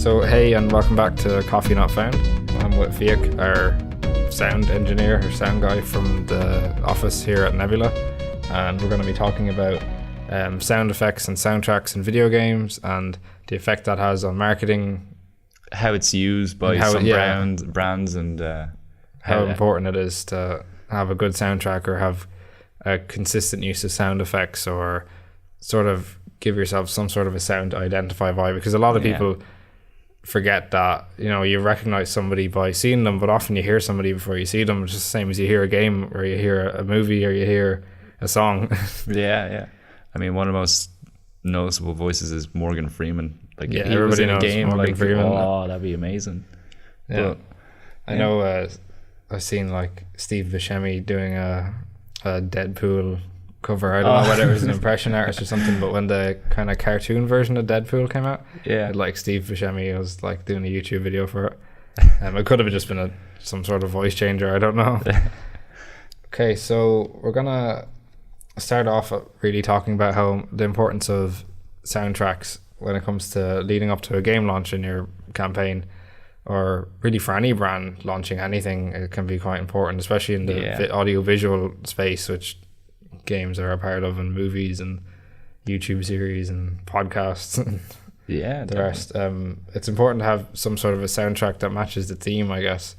So hey, and welcome back to Coffee Not Found. I'm with Fiach, our sound engineer, or sound guy from the office here at Nebula, and we're going to be talking about sound effects and soundtracks in video games and the effect that has on marketing, how it's used by some brands, and how important it is to have a good soundtrack or have a consistent use of sound effects, or sort of give yourself some sort of a sound to identify by, because a lot of people forget that, you know, you recognize somebody by seeing them, but often you hear somebody before you see them. It's just the same as you hear a game or you hear a movie or you hear a song. yeah I mean, one of the most noticeable voices is Morgan Freeman. Like, if he was everybody in a knows game, Morgan like, Freeman. oh, that'd be amazing. But I know I've seen like Steve Buscemi doing a Deadpool cover. I don't know whether it was an impression artist or something, but when the kind of cartoon version of Deadpool came out, like Steve Buscemi was like doing a YouTube video for it. It could have just been some sort of voice changer, I don't know. Okay, so we're gonna start off really talking about how the importance of soundtracks when it comes to leading up to a game launch in your campaign, or really for any brand launching anything. It can be quite important, especially in the audio-visual space, which games are a part of, and movies and YouTube series and podcasts and the rest. It's important to have some sort of a soundtrack that matches the theme, I guess,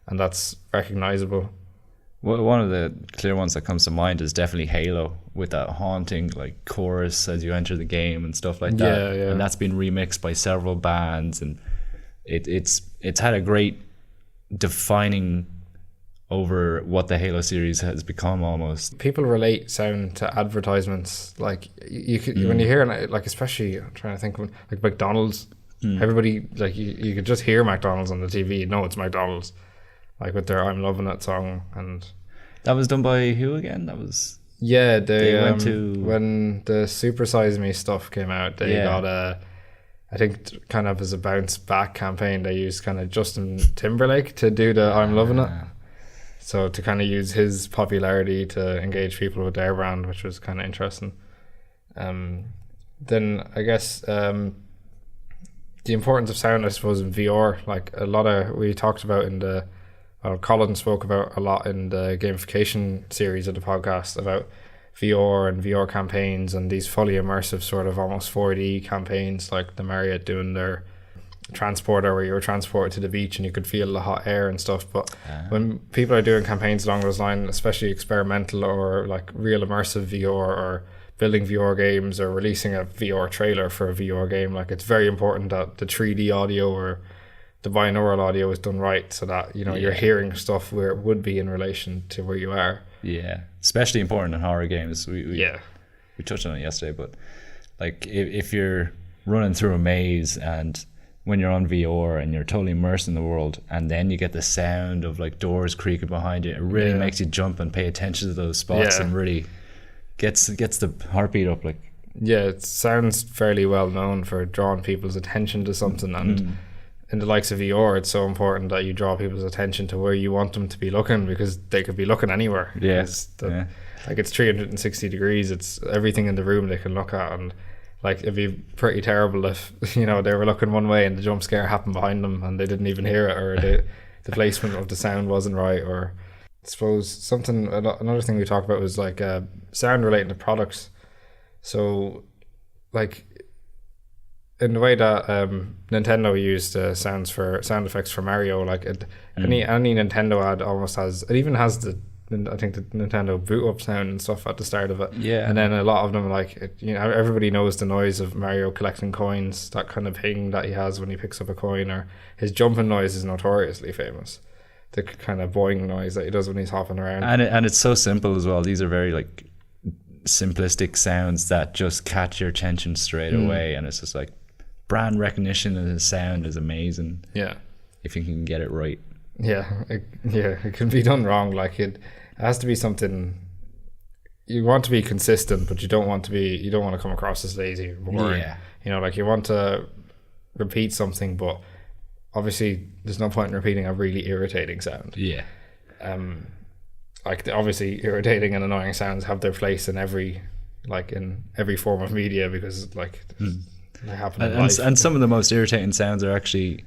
and that's recognizable. Well, one of the clear ones that comes to mind is definitely Halo, with that haunting like chorus as you enter the game and stuff like that. And that's been remixed by several bands, and it's had a great defining over what the Halo series has become. Almost people relate sound to advertisements. Like you could, when you hear, like, especially I'm trying to think of, like, McDonald's. Everybody, like, you could just hear McDonald's on the TV, you know it's McDonald's, like with their "I'm Loving It" song. And that was done by who again? That was they went to, when the Super Size Me stuff came out, they got I think kind of as a bounce back campaign, they used kind of Justin Timberlake to do the "I'm Loving It." So to kind of use his popularity to engage people with their brand, which was kind of interesting. Then I guess the importance of sound, I suppose, in VR, like a lot of, we talked about in the, Colin spoke about a lot in the gamification series of the podcast about VR and VR campaigns and these fully immersive sort of almost 4D campaigns, like the Marriott doing their transporter, where you were transported to the beach and you could feel the hot air and stuff. But when people are doing campaigns along those lines, especially experimental or like real immersive VR, or building VR games, or releasing a VR trailer for a VR game, like, it's very important that the 3D audio or the binaural audio is done right, so that, you know, you're hearing stuff where it would be in relation to where you are. Especially important in horror games. We touched on it yesterday, but like if you're running through a maze, and when you're on VR and you're totally immersed in the world, and then you get the sound of like doors creaking behind you, it really makes you jump and pay attention to those spots, and really gets the heartbeat up. Like, it sounds fairly well known for drawing people's attention to something, and in the likes of VR, it's so important that you draw people's attention to where you want them to be looking, because they could be looking anywhere. Like, it's 360 degrees, it's everything in the room they can look at, and like, it'd be pretty terrible if, you know, they were looking one way and the jump scare happened behind them and they didn't even hear it, or the placement of the sound wasn't right. Or I suppose another thing we talked about was like sound relating to products. So like, in the way that Nintendo used sound effects for Mario, like any Nintendo ad almost has, it even has I think the Nintendo boot up sound and stuff at the start of it. And then a lot of them, like, you know, everybody knows the noise of Mario collecting coins, that kind of ping that he has when he picks up a coin, or his jumping noise is notoriously famous, the kind of boing noise that he does when he's hopping around. And it's so simple as well. These are very like simplistic sounds that just catch your attention straight away, and it's just like brand recognition, and his sound is amazing. If you can get it right. It can be done wrong. Like, it has to be something, you want to be consistent, but you don't want to come across as lazy or boring. You know, like, you want to repeat something, but obviously there's no point in repeating a really irritating sound. Like, obviously irritating and annoying sounds have their place in every form of media, because like they happen in life. And some of the most irritating sounds are actually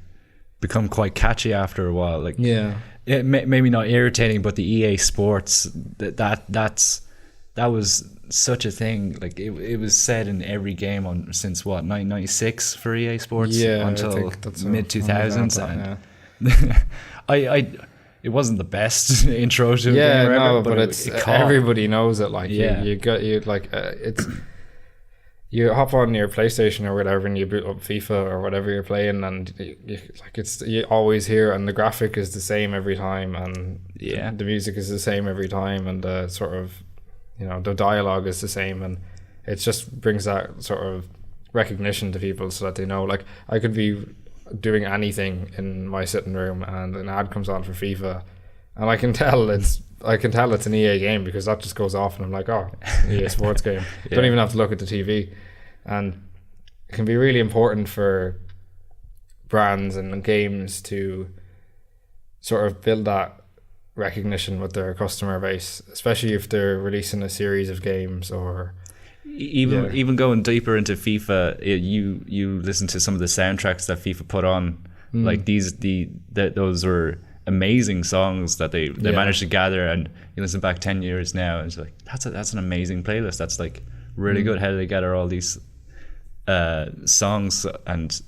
become quite catchy after a while. Like maybe not irritating, but the EA Sports that was such a thing. Like it was said in every game since what 1996 for EA Sports until mid 2000s. I it wasn't the best intro to a game ever, but it's everybody knows it. Like you hop on your PlayStation or whatever and you boot up FIFA or whatever you're playing, and you always hear, and the graphic is the same every time, and the music is the same every time, and the sort of the dialogue is the same, and it just brings that sort of recognition to people so that they know. Like I could be doing anything in my sitting room and an ad comes on for FIFA, and I can tell it's an EA game because that just goes off and I'm like, oh, EA Sports game. Don't even have to look at the TV. And it can be really important for brands and games to sort of build that recognition with their customer base, especially if they're releasing a series of games. Or even going deeper into FIFA, you listen to some of the soundtracks that FIFA put on, like those were amazing songs that they managed to gather, and you listen back 10 years now and it's like that's an amazing playlist. That's like really good. How do they gather all these songs, and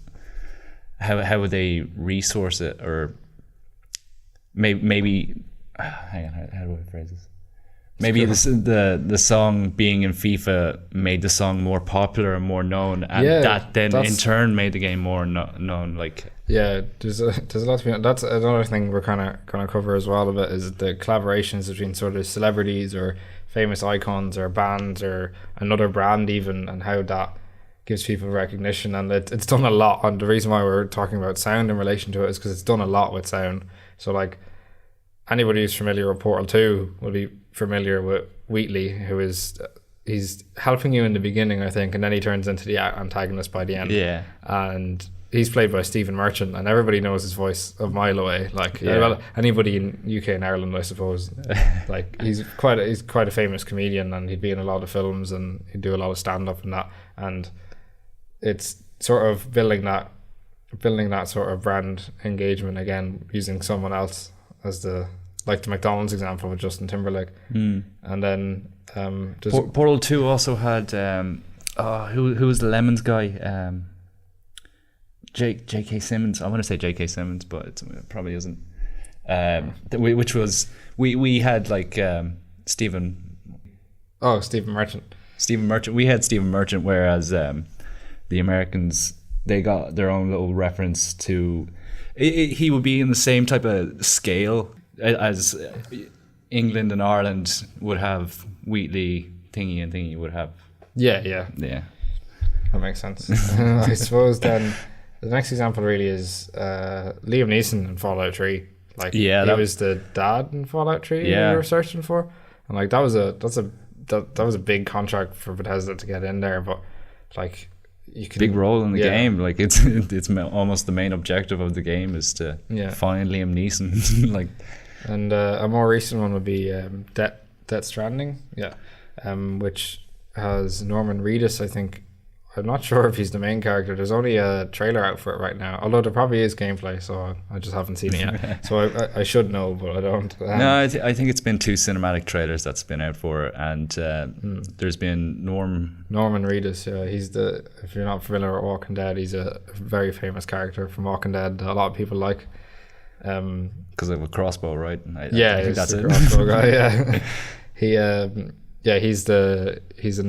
how would they resource it? Or maybe hang on, how do I phrase this? Maybe the song being in FIFA made the song more popular and more known, and that then in turn made the game more known. Like there's a lot to be. That's another thing we're kind of going to cover as well a bit, is the collaborations between sort of celebrities or famous icons or bands or another brand even, and how that gives people recognition. And it's done a lot. And the reason why we're talking about sound in relation to it is because it's done a lot with sound. So like anybody who's familiar with Portal 2 will be familiar with Wheatley, who he's helping you in the beginning, I think, and then he turns into the antagonist by the end. Yeah. And he's played by Stephen Merchant, and everybody knows his voice a mile away. Like well, anybody in UK and Ireland, I suppose. Like he's quite a famous comedian, and he'd be in a lot of films, and he'd do a lot of stand up and that. And it's sort of building that sort of brand engagement again, using someone else as the McDonald's example with Justin Timberlake. And then Portal 2 also had who was the Lemons guy? J.K. Simmons. I want to say J.K. Simmons, but it probably isn't. Which was we had like Stephen Merchant. Stephen Merchant. We had Stephen Merchant, whereas the Americans, they got their own little reference to. He would be in the same type of scale as England and Ireland would have Wheatley, Thingy, and Thingy would have. Yeah. That makes sense. I suppose then the next example really is Liam Neeson in Fallout 3. Like he was the dad in Fallout 3 we were searching for, and like that was a big contract for Bethesda to get in there, but like you can big role in the game. Like it's almost the main objective of the game is to find Liam Neeson. Like, and a more recent one would be Death Stranding, which has Norman Reedus, I think. I'm not sure if he's the main character. There's only a trailer out for it right now, although there probably is gameplay, so I just haven't seen it yet. So I should know, but I don't. No, I think it's been 2 cinematic trailers that's been out for it, and there's been Norman Reedus. He's if you're not familiar with Walking Dead, he's a very famous character from Walking Dead. A lot of people like. Because of a crossbow, right? I think that's the crossbow guy. He's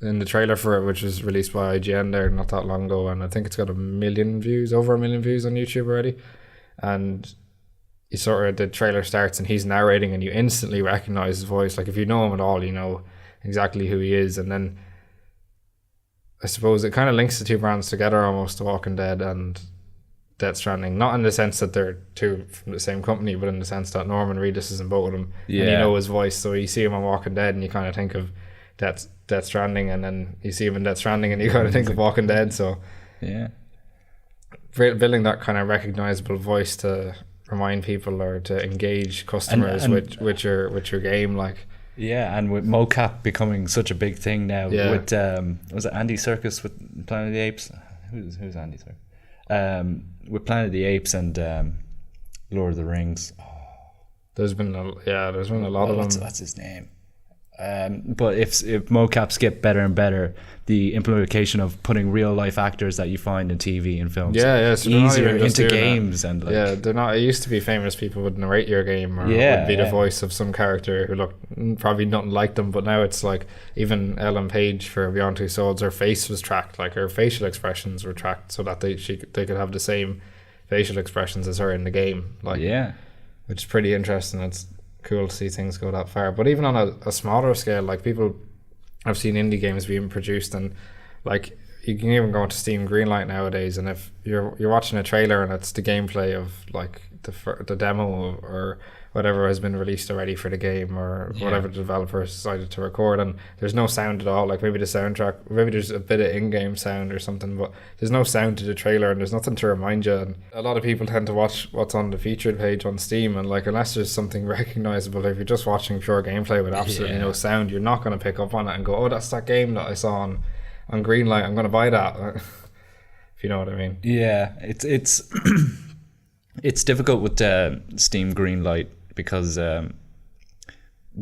in the trailer for it, which was released by IGN there not that long ago, and I think it's got over 1 million views on YouTube already. And the trailer starts and he's narrating, and you instantly recognize his voice. Like if you know him at all, you know exactly who he is. And then I suppose it kind of links the two brands together almost, The Walking Dead and Death Stranding, not in the sense that they're two from the same company, but in the sense that Norman Reedus is in both of them, and you know his voice. So you see him on Walking Dead and you kind of think of Death Stranding, and then you see him in Death Stranding and you kind of think of Walking Dead. So building that kind of recognizable voice to remind people or to engage customers with your game, like Yeah, and with mocap becoming such a big thing now, with was it Andy Serkis with Planet of the Apes? Who's Andy Serkis? With Planet of the Apes and Lord of the Rings. There's been a lot of them. What's his name? But if mocaps get better and better, the implementation of putting real life actors that you find in TV and films so easier into games that. And they're not. It used to be famous people would narrate your game or would be the voice of some character who looked probably nothing like them. But now it's like even Ellen Page for Beyond Two Souls, her face was tracked, like her facial expressions were tracked, so that they could have the same facial expressions as her in the game. Like which is pretty interesting. It's cool to see things go that far. But even on a smaller scale, like people I've seen indie games being produced, and like you can even go into Steam Greenlight nowadays, and if you're watching a trailer and it's the gameplay of like the demo or whatever has been released already for the game or whatever the developer has decided to record, and there's no sound at all, like maybe the soundtrack, maybe there's a bit of in-game sound or something, but there's no sound to the trailer and there's nothing to remind you. And a lot of people tend to watch what's on the featured page on Steam, and like unless there's something recognizable, if you're just watching pure gameplay with absolutely no sound, you're not going to pick up on it and go, oh, that's that game that I saw on Greenlight, I'm going to buy that. If you know what I mean. Yeah, it's it's difficult with Steam Greenlight because the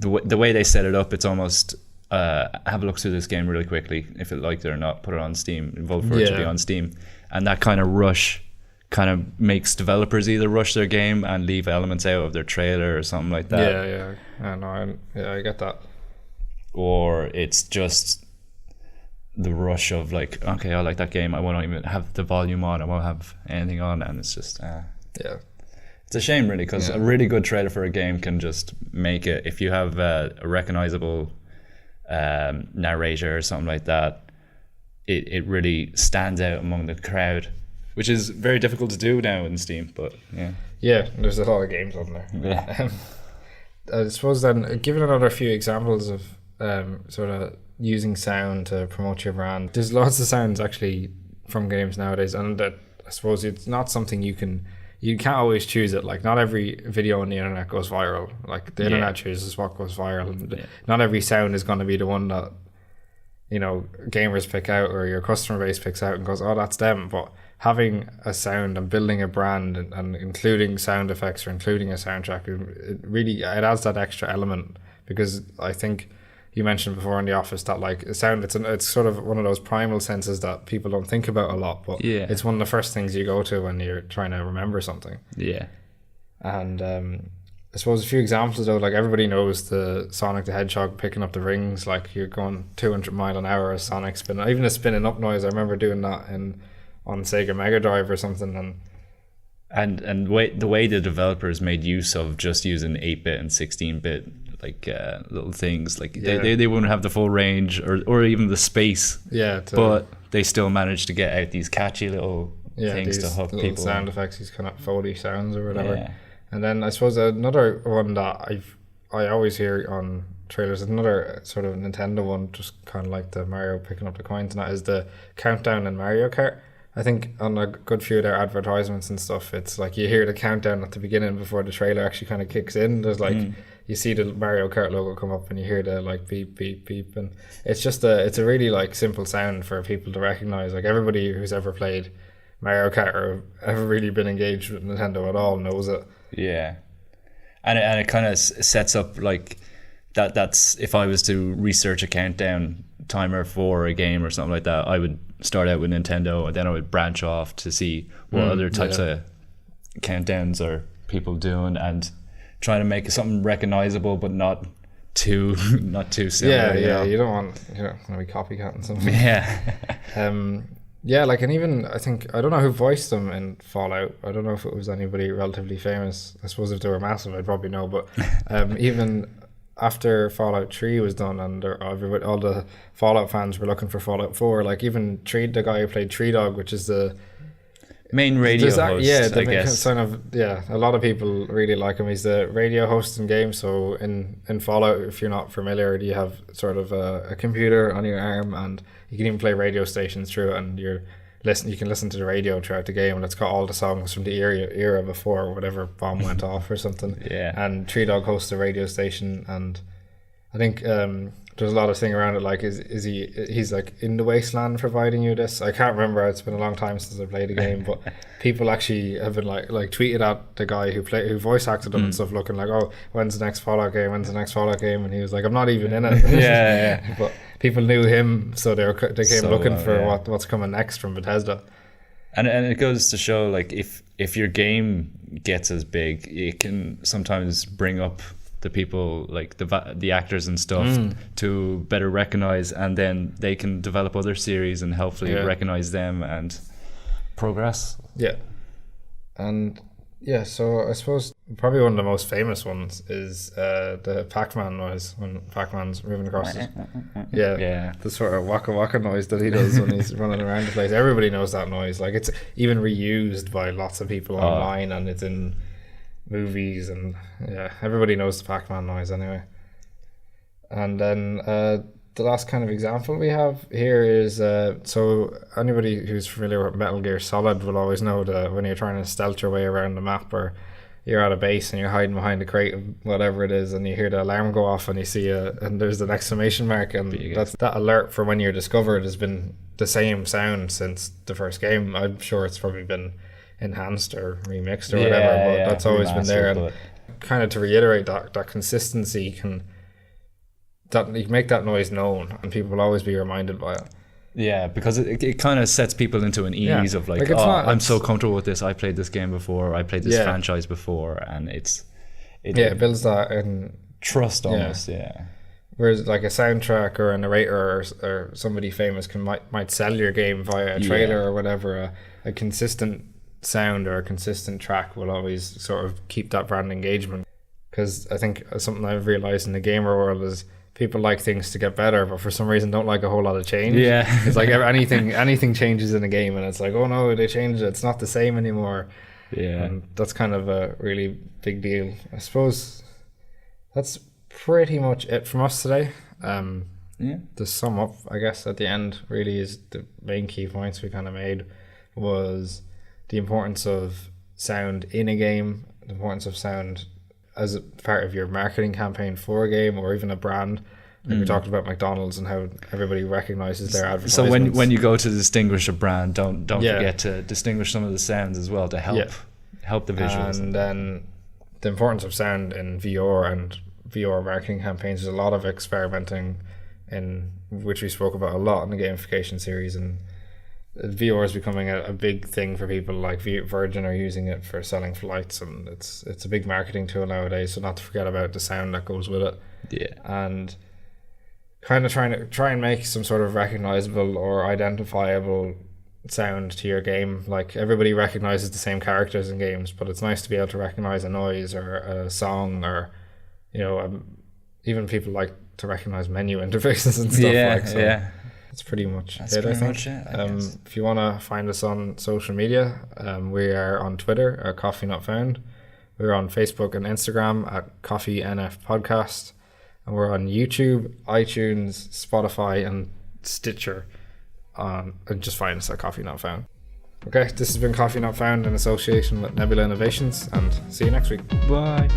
way they set it up, it's almost have a look through this game really quickly, if it liked it or not, put it on Steam, vote for it to be on Steam, and that kind of rush kind of makes developers either rush their game and leave elements out of their trailer or something like that. I get that. Or it's just the rush of like, okay, I like that game, I won't even have the volume on, I won't have anything on, and it's just it's a shame really, because a really good trailer for a game can just make it. If you have a recognizable narrator or something like that, it really stands out among the crowd, which is very difficult to do now in Steam. But there's a lot of games on there. I suppose then, given another few examples of sort of using sound to promote your brand, there's lots of sounds actually from games nowadays, and that I suppose it's not something you can't always choose it. Like not every video on the internet goes viral. Like the internet chooses what goes viral, and not every sound is going to be the one that gamers pick out or your customer base picks out and goes, oh, that's them. But having a sound and building a brand and including sound effects or including a soundtrack, it adds that extra element. Because I think you mentioned before in the office that like sound, it's sort of one of those primal senses that people don't think about a lot, but it's one of the first things you go to when you're trying to remember something. And I suppose a few examples though, like everybody knows the Sonic the Hedgehog picking up the rings, like you're going 200 mile an hour as Sonic spinning, even a spinning up noise. I remember doing that on Sega Mega Drive or something. And the way the developers made use of just using 8-bit and 16-bit like little things, like they wouldn't have the full range or even the space, but they still managed to get out these catchy little things to hook people sound effects, these kind of Foley sounds or whatever. And then I suppose another one that I always hear on trailers, another sort of Nintendo one, just kind of like the Mario picking up the coins, and that is the countdown in Mario Kart. I think on a good few of their advertisements and stuff, it's like you hear the countdown at the beginning before the trailer actually kind of kicks in. There's like you see the Mario Kart logo come up and you hear the like beep beep beep, and it's just it's a really like simple sound for people to recognize. Like everybody who's ever played Mario Kart or ever really been engaged with Nintendo at all knows it. And it kind of sets up like that's if I was to research a countdown timer for a game or something like that, I would start out with Nintendo and then I would branch off to see what other types of countdowns are people doing and trying to make something recognizable but not too similar. You don't want to be copycatting something. Like, and even I don't know who voiced them in Fallout. I don't know if it was anybody relatively famous. I suppose if they were massive I'd probably know, but even after Fallout 3 was done and all the Fallout fans were looking for Fallout 4, like even the guy who played Tree Dog, which is the main radio host, I guess. A lot of people really like him. He's the radio host in games. So in Fallout, if you're not familiar, you have sort of a computer on your arm and you can even play radio stations through it, and you can listen to the radio throughout the game, and it's got all the songs from the era before whatever bomb went off or something. And Tree Dog hosts a radio station, and I think there's a lot of thing around it. Like, he's like in the wasteland providing you this. I can't remember. It's been a long time since I played the game, but people actually have been like tweeted at the guy who voice acted him and stuff, looking like, oh, when's the next Fallout game? When's the next Fallout game? And he was like, I'm not even in it. Yeah. But people knew him, so they came looking for what's coming next from Bethesda. And it goes to show, like, if your game gets as big, it can sometimes bring up the people, like the actors and stuff, to better recognize, and then they can develop other series and hopefully recognize them and progress. Yeah. And yeah, so I suppose probably one of the most famous ones is the Pac-Man noise when Pac-Man's moving across it. Yeah, the sort of waka waka noise that he does when he's running around the place. Everybody knows that noise. Like, it's even reused by lots of people online, and it's in movies, and everybody knows the Pac-Man noise anyway. And then the last kind of example we have here is so anybody who's familiar with Metal Gear Solid will always know that when you're trying to stealth your way around the map, or you're at a base and you're hiding behind a crate of whatever it is, and you hear the alarm go off and you see and there's an exclamation mark, and that alert for when you're discovered has been the same sound since the first game. I'm sure it's probably been enhanced or remixed or whatever, but that's always been there. And kind of to reiterate that consistency you make that noise known, and people will always be reminded by it. Yeah, because it kind of sets people into an ease of like I'm so comfortable with this. I played this game before. I played this franchise before, and it builds that in trust almost. Whereas like a soundtrack or a narrator or somebody famous might sell your game via a trailer or whatever, a consistent sound or a consistent track will always sort of keep that brand engagement. Because I think something I've realized in the gamer world is people like things to get better, but for some reason don't like a whole lot of change. It's like anything changes in a game and it's like, oh no, they changed it, it's not the same anymore. And that's kind of a really big deal. I suppose that's pretty much it from us today. To sum up, I guess at the end really is the main key points we kind of made was the importance of sound in a game, the importance of sound as a part of your marketing campaign for a game or even a brand. Like we talked about McDonald's and how everybody recognizes their advertisements. So when you go to distinguish a brand, don't forget to distinguish some of the sounds as well to help the visuals. And then the importance of sound in VR and VR marketing campaigns. There's a lot of experimenting in which we spoke about a lot in the gamification series, and VR is becoming a big thing for people. Like Virgin are using it for selling flights, and it's a big marketing tool nowadays, so not to forget about the sound that goes with it. And kind of try and make some sort of recognizable or identifiable sound to your game. Like, everybody recognizes the same characters in games, but it's nice to be able to recognize a noise or a song, or even people like to recognize menu interfaces and stuff. That's pretty much it, I think. If you want to find us on social media, we are on Twitter at Coffee Not Found. We're on Facebook and Instagram at Coffee NF Podcast. And we're on YouTube, iTunes, Spotify, and Stitcher. And just find us at Coffee Not Found. Okay, this has been Coffee Not Found in association with Nebula Innovations, and see you next week. Bye.